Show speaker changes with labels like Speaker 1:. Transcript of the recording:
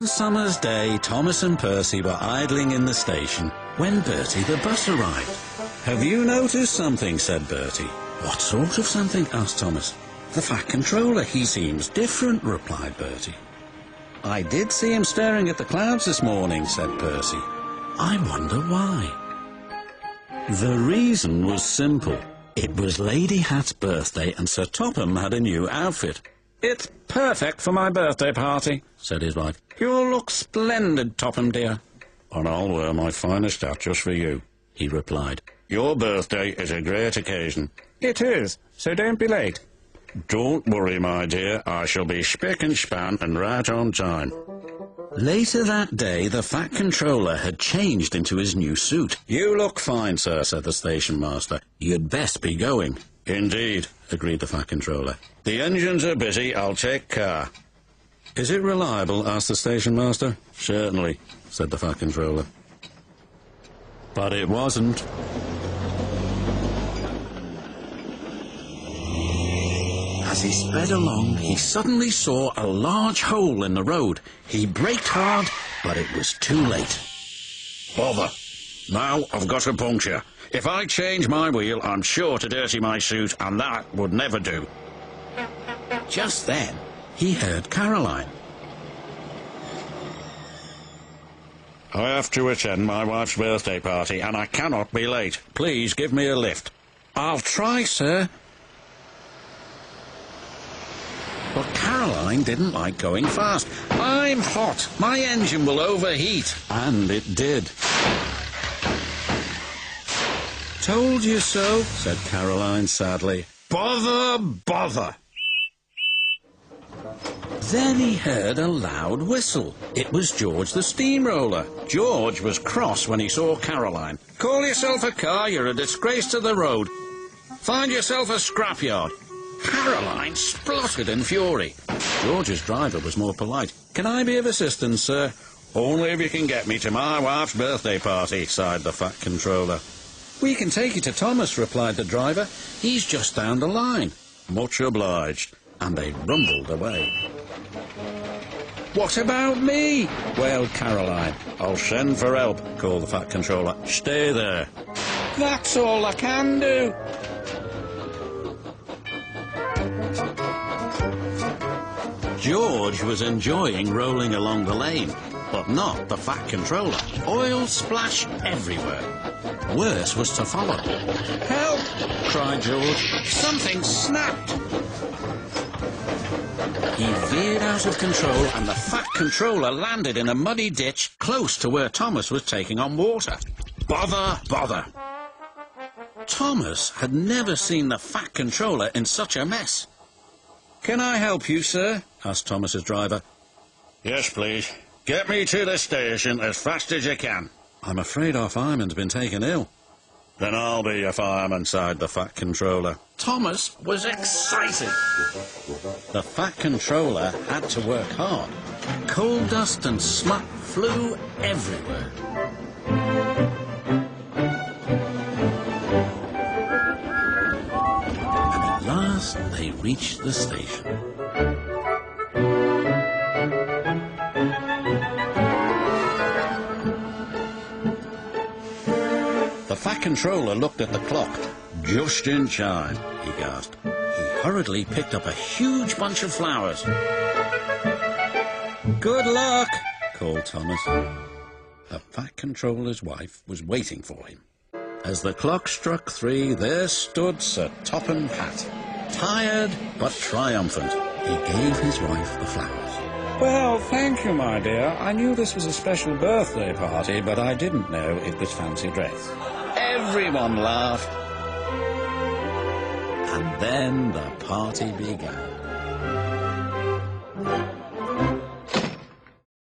Speaker 1: One summer's day, Thomas and Percy were idling in the station when Bertie the bus arrived. "Have you noticed something?" said Bertie. "What sort of something?" asked Thomas. "The Fat Controller. He seems different," replied Bertie. "I did see him staring at the clouds this morning," said Percy. "I wonder why." The reason was simple. It was Lady Hat's birthday and Sir Topham had a new outfit. "It's perfect for my birthday party," said his wife. "You'll look splendid, Topham dear." "And I'll wear my finest hat just for you," he replied. "Your birthday is a great occasion." "It is, so don't be late." "Don't worry, my dear. I shall be spick and span and right on time." Later that day, the Fat Controller had changed into his new suit. "You look fine, sir," said the station master. "You'd best be going." "Indeed," agreed the Fat Controller. "The engines are busy. I'll take care." "Is it reliable?" asked the station master. "Certainly," said the Fat Controller. But it wasn't. As he sped along, he suddenly saw a large hole in the road. He braked hard, but it was too late. "Bother! Now I've got a puncture. If I change my wheel, I'm sure to dirty my suit, and that would never do." Just then, he heard Caroline. "I have to attend my wife's birthday party, and I cannot be late. Please give me a lift." "I'll try, sir." But Caroline didn't like going fast. "I'm hot. My engine will overheat." And it did. "Told you so," said Caroline sadly. "Bother, bother." Then he heard a loud whistle. It was George the steamroller. George was cross when he saw Caroline. "Call yourself a car, you're a disgrace to the road. Find yourself a scrapyard." Caroline spluttered in fury. George's driver was more polite. "Can I be of assistance, sir?" "Only if you can get me to my wife's birthday party," sighed the Fat Controller. "We can take you to Thomas," replied the driver. "He's just down the line." "Much obliged." And they rumbled away. "What about me?" wailed Caroline. "I'll send for help," called the Fat Controller. "Stay there." "That's all I can do." George was enjoying rolling along the lane, but not the Fat Controller. Oil splashed everywhere. Worse was to follow. "Help!" cried George. "Something snapped." He veered out of control and the Fat Controller landed in a muddy ditch close to where Thomas was taking on water. Bother, bother. Thomas had never seen the Fat Controller in such a mess. "Can I help you, sir?" asked Thomas's driver. "Yes, please. Get me to the station as fast as you can." "I'm afraid our fireman's been taken ill." "Then I'll be your fireman," sighed the Fat Controller. Thomas was excited. The Fat Controller had to work hard. Coal dust and smut flew everywhere. And at last they reached the station. The Fat Controller looked at the clock. "Just in time," he gasped. He hurriedly picked up a huge bunch of flowers. "Good luck," called Thomas. The Fat Controller's wife was waiting for him. As the clock struck 3, there stood Sir Topham Hatt, tired but triumphant. He gave his wife the flowers. "Well, thank you, my dear. I knew this was a special birthday party, but I didn't know it was fancy dress." Everyone laughed. And then the party began.